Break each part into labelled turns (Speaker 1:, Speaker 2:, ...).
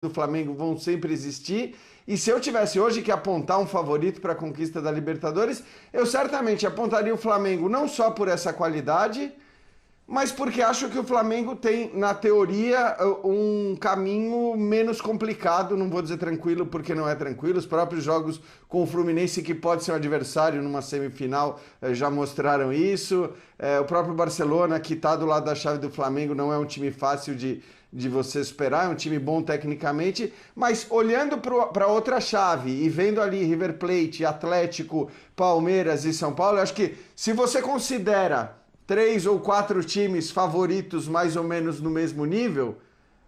Speaker 1: do Flamengo vão sempre existir. E se eu tivesse hoje que apontar um favorito para a conquista da Libertadores, eu certamente apontaria o Flamengo não só por essa qualidade, mas porque acho que o Flamengo tem, na teoria, um caminho menos complicado, não vou dizer tranquilo porque não é tranquilo, os próprios jogos com o Fluminense, que pode ser um adversário numa semifinal, já mostraram isso, o próprio Barcelona, que está do lado da chave do Flamengo, não é um time fácil de você superar, é um time bom tecnicamente, mas olhando para outra chave e vendo ali River Plate, Atlético, Palmeiras e São Paulo, eu acho que se você considera 3 ou 4 times favoritos mais ou menos no mesmo nível,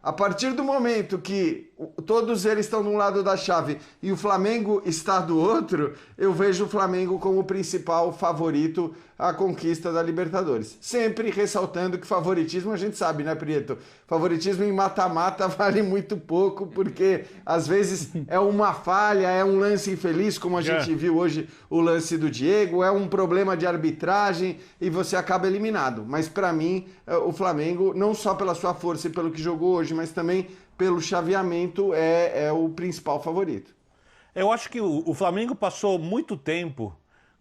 Speaker 1: a partir do momento que todos eles estão de um lado da chave e o Flamengo está do outro, eu vejo o Flamengo como o principal favorito à conquista da Libertadores. Sempre ressaltando que favoritismo, a gente sabe, né, Prieto? Favoritismo em mata-mata vale muito pouco, porque às vezes é uma falha, é um lance infeliz, como a gente viu hoje o lance do Diego, é um problema de arbitragem e você acaba eliminado. Mas para mim, o Flamengo, não só pela sua força e pelo que jogou hoje, mas também pelo chaveamento, é o principal favorito.
Speaker 2: Eu acho que o Flamengo passou muito tempo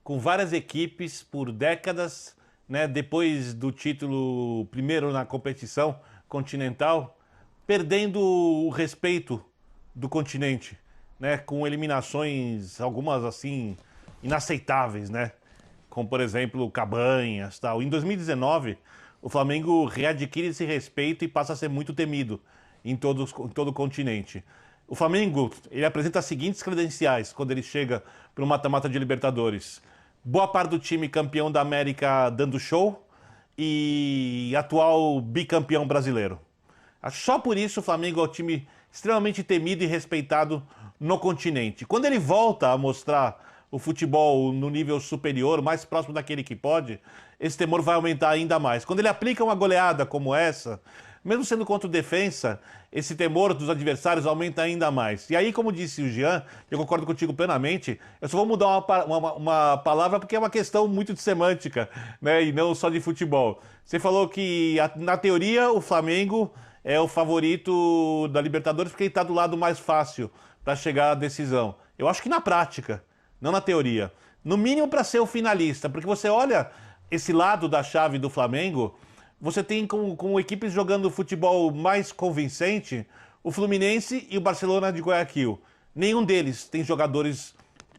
Speaker 2: com várias equipes por décadas, né, depois do título primeiro na competição continental, perdendo o respeito do continente, né, com eliminações, algumas assim, inaceitáveis, né, como por exemplo Cabanhas, tal. Em 2019, o Flamengo readquire esse respeito e passa a ser muito temido em todo o continente. O Flamengo, ele apresenta as seguintes credenciais quando ele chega para o mata-mata de Libertadores. Boa parte do time campeão da América dando show e atual bicampeão brasileiro. Só por isso o Flamengo é um time extremamente temido e respeitado no continente. Quando ele volta a mostrar o futebol no nível superior, mais próximo daquele que pode, esse temor vai aumentar ainda mais. Quando ele aplica uma goleada como essa, mesmo sendo contra o defensa, esse temor dos adversários aumenta ainda mais. E aí, como disse o Jean, eu concordo contigo plenamente, eu só vou mudar uma palavra porque é uma questão muito de semântica, né, e não só de futebol. Você falou que, na teoria, o Flamengo é o favorito da Libertadores porque ele está do lado mais fácil para chegar à decisão. Eu acho que na prática, não na teoria. No mínimo para ser o finalista, porque você olha esse lado da chave do Flamengo, você tem com equipes jogando futebol mais convincente o Fluminense e o Barcelona de Guayaquil. Nenhum deles tem jogadores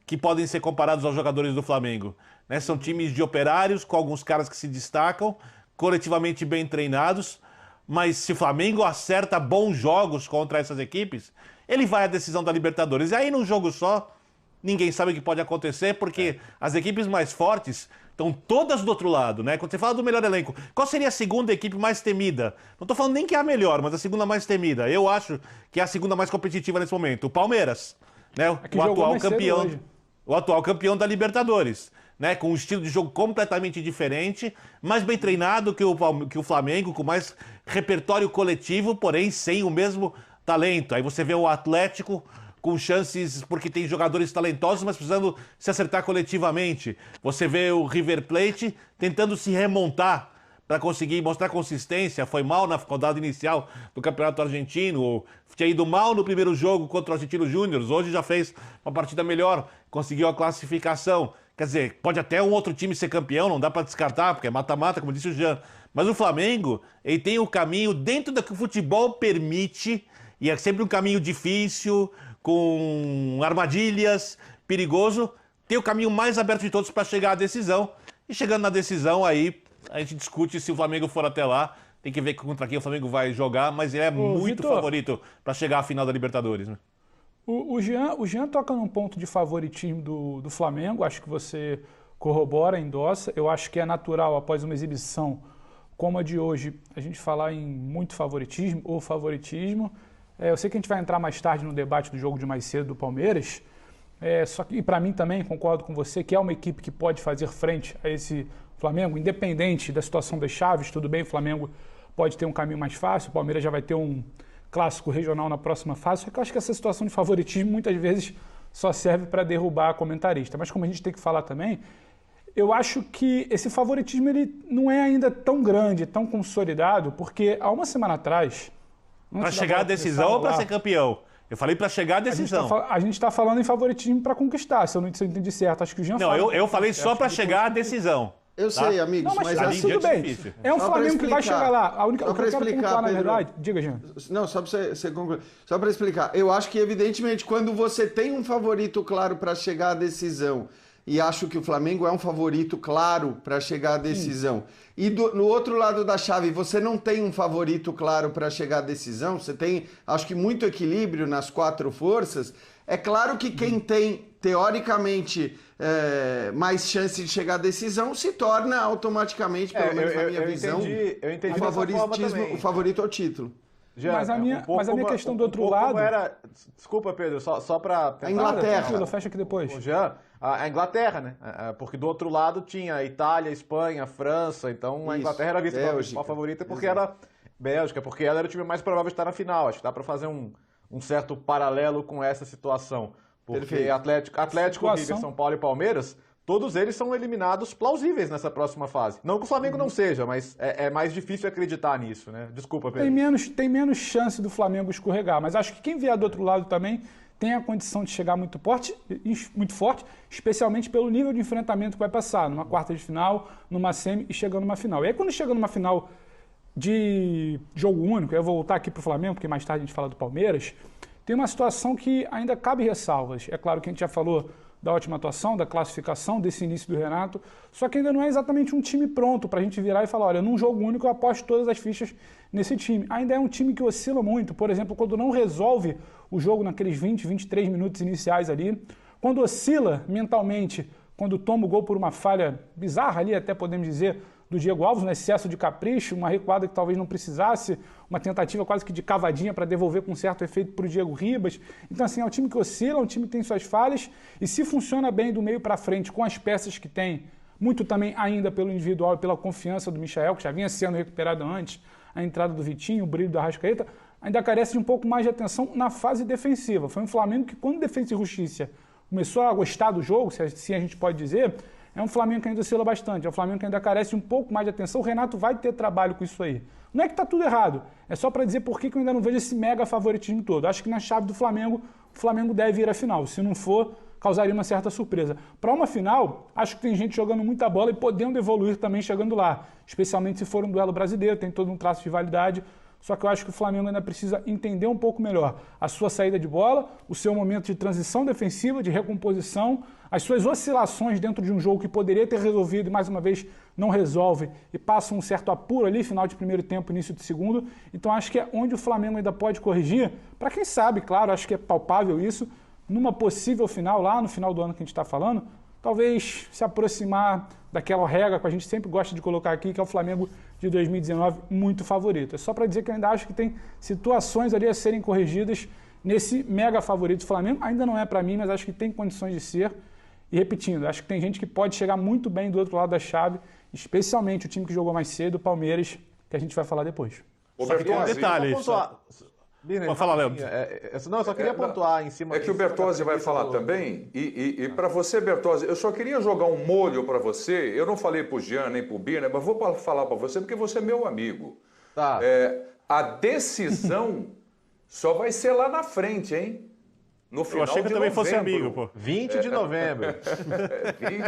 Speaker 2: que podem ser comparados aos jogadores do Flamengo, né? São times de operários, com alguns caras que se destacam, coletivamente bem treinados, mas se o Flamengo acerta bons jogos contra essas equipes, ele vai à decisão da Libertadores. E aí, num jogo só, ninguém sabe o que pode acontecer, porque as equipes mais fortes estão todas do outro lado, né? Quando você fala do melhor elenco, qual seria a segunda equipe mais temida? Não estou falando nem que é a melhor, mas a segunda mais temida. Eu acho que é a segunda mais competitiva nesse momento. O Palmeiras, né? O atual campeão da Libertadores, né? Com um estilo de jogo completamente diferente, mais bem treinado que o Flamengo, com mais repertório coletivo, porém sem o mesmo talento. Aí você vê o Atlético com chances, porque tem jogadores talentosos, mas precisando se acertar coletivamente. Você vê o River Plate tentando se remontar para conseguir mostrar consistência. Foi mal na rodada inicial do Campeonato Argentino, tinha ido mal no primeiro jogo contra o Argentino Júnior, hoje já fez uma partida melhor, conseguiu a classificação. Quer dizer, pode até um outro time ser campeão, não dá para descartar, porque é mata-mata, como disse o Jean. Mas o Flamengo, ele tem o caminho dentro do que o futebol permite, e é sempre um caminho difícil, com armadilhas, perigoso, tem o caminho mais aberto de todos para chegar à decisão. E chegando na decisão, aí a gente discute se o Flamengo for até lá. Tem que ver contra quem o Flamengo vai jogar, mas ele é muito
Speaker 3: Vitor,
Speaker 2: favorito para chegar à final da Libertadores, né?
Speaker 3: O Jean toca num ponto de favoritismo do Flamengo, acho que você corrobora, endossa. Eu acho que é natural, após uma exibição como a de hoje, a gente falar em muito favoritismo ou favoritismo. Eu sei que a gente vai entrar mais tarde no debate do jogo de mais cedo do Palmeiras, só que para mim também, concordo com você, que é uma equipe que pode fazer frente a esse Flamengo, independente da situação das chaves. Tudo bem, o Flamengo pode ter um caminho mais fácil, o Palmeiras já vai ter um clássico regional na próxima fase, só que eu acho que essa situação de favoritismo muitas vezes só serve para derrubar a comentarista. Mas como a gente tem que falar também, eu acho que esse favoritismo ele não é ainda tão grande, tão consolidado, porque há uma semana atrás,
Speaker 2: Para chegar à decisão ou para ser campeão? Eu falei para chegar à decisão.
Speaker 3: A gente está falando em favoritismo para conquistar, se eu entendi certo. Acho que o Jean
Speaker 2: Não, eu falei só para chegar à decisão.
Speaker 1: Eu sei, amigos,
Speaker 3: não, mas
Speaker 1: assim,
Speaker 3: tudo bem.
Speaker 2: difícil.
Speaker 3: É um
Speaker 1: Só
Speaker 3: Flamengo que vai
Speaker 1: explicar.
Speaker 3: chegar lá. A única
Speaker 1: Só
Speaker 3: o que eu
Speaker 1: pra
Speaker 3: quero
Speaker 1: explicar,
Speaker 3: pontuar, na
Speaker 1: Pedro.
Speaker 3: verdade... Diga, Jean.
Speaker 1: Não, só para você concluir. Só para explicar. Eu acho que, evidentemente, quando você tem um favorito claro para chegar à decisão, e acho que o Flamengo é um favorito claro para chegar à decisão, e no outro lado da chave você não tem um favorito claro para chegar à decisão, você tem, acho que, muito equilíbrio nas quatro forças, é claro que quem tem, teoricamente, mais chance de chegar à decisão se torna automaticamente, pelo menos na minha visão,
Speaker 4: eu entendi
Speaker 1: o favorito ao título.
Speaker 4: Jean,
Speaker 3: Mas a minha questão do outro lado...
Speaker 4: Desculpa, Pedro, só para...
Speaker 1: A Inglaterra.
Speaker 3: Tranquilo, fecha aqui depois.
Speaker 4: O Jean, a Inglaterra, né? Porque do outro lado tinha Itália, Espanha, França, então a
Speaker 1: Isso,
Speaker 4: Inglaterra era vista
Speaker 1: Bélgica.
Speaker 4: como a favorita porque era Bélgica, porque ela era o time mais provável de estar na final. Acho que dá para fazer um certo paralelo com essa situação. Porque
Speaker 1: Perfeito.
Speaker 4: Atlético, River, São Paulo e Palmeiras, todos eles são eliminados plausíveis nessa próxima fase. Não que o Flamengo não seja, mas é mais difícil acreditar nisso, né? Desculpa, Pedro.
Speaker 3: Tem menos chance do Flamengo escorregar, mas acho que quem vier do outro lado também tem a condição de chegar muito forte, especialmente pelo nível de enfrentamento que vai passar, numa quarta de final, numa semi e chegando numa final. E aí quando chega numa final de jogo único, eu vou voltar aqui para o Flamengo, porque mais tarde a gente fala do Palmeiras, tem uma situação que ainda cabe ressalvas. É claro que a gente já falou da ótima atuação, da classificação, desse início do Renato, só que ainda não é exatamente um time pronto para a gente virar e falar, olha, num jogo único eu aposto todas as fichas nesse time. Ainda é um time que oscila muito, por exemplo, quando não resolve o jogo naqueles 20, 23 minutos iniciais ali, quando oscila mentalmente, quando toma o gol por uma falha bizarra ali, até podemos dizer, do Diego Alves, um excesso de capricho, uma recuada que talvez não precisasse, uma tentativa quase que de cavadinha para devolver com certo efeito para o Diego Ribas. Então, assim, é um time que oscila, é um time que tem suas falhas, e se funciona bem do meio para frente, com as peças que tem, muito também ainda pelo individual e pela confiança do Michael, que já vinha sendo recuperado antes, a entrada do Vitinho, o brilho do Arrascaeta, ainda carece de um pouco mais de atenção na fase defensiva. Foi um Flamengo que, quando Defensa e Justiça começou a gostar do jogo, se assim a gente pode dizer, é um Flamengo que ainda oscila bastante, é um Flamengo que ainda carece de um pouco mais de atenção. O Renato vai ter trabalho com isso aí. Não é que está tudo errado, é só para dizer por que eu ainda não vejo esse mega favoritismo todo. Acho que na chave do Flamengo, o Flamengo deve ir à final. Se não for, causaria uma certa surpresa. Para uma final, acho que tem gente jogando muita bola e podendo evoluir também chegando lá, especialmente se for um duelo brasileiro, tem todo um traço de validade. Só que eu acho que o Flamengo ainda precisa entender um pouco melhor a sua saída de bola, o seu momento de transição defensiva, de recomposição, as suas oscilações dentro de um jogo que poderia ter resolvido e mais uma vez não resolve e passa um certo apuro ali, final de primeiro tempo, início de segundo. Então acho que é onde o Flamengo ainda pode corrigir. Para quem sabe, claro, acho que é palpável isso, numa possível final lá, no final do ano que a gente está falando, talvez se aproximar daquela regra que a gente sempre gosta de colocar aqui, que é o Flamengo de 2019 muito favorito. É só para dizer que eu ainda acho que tem situações ali a serem corrigidas nesse mega favorito do Flamengo. Ainda não é para mim, mas acho que tem condições de ser. E repetindo, acho que tem gente que pode chegar muito bem do outro lado da chave, especialmente o time que jogou mais cedo, o Palmeiras, que a gente vai falar depois.
Speaker 2: Só que tem um detalhe. Pode falar, Léo.
Speaker 4: Não, eu só queria pontuar em cima...
Speaker 5: É que o Bertozzi vai falar também, e para você, Bertozzi, eu só queria jogar um molho para você, eu não falei para o Jean nem para o Bina, mas vou falar para você porque você é meu amigo.
Speaker 4: Tá.
Speaker 5: A decisão só vai ser lá na frente, hein? No final
Speaker 2: Eu achei que
Speaker 5: de
Speaker 2: eu também fosse
Speaker 5: novembro.
Speaker 2: amigo, pô.
Speaker 4: 20 de novembro.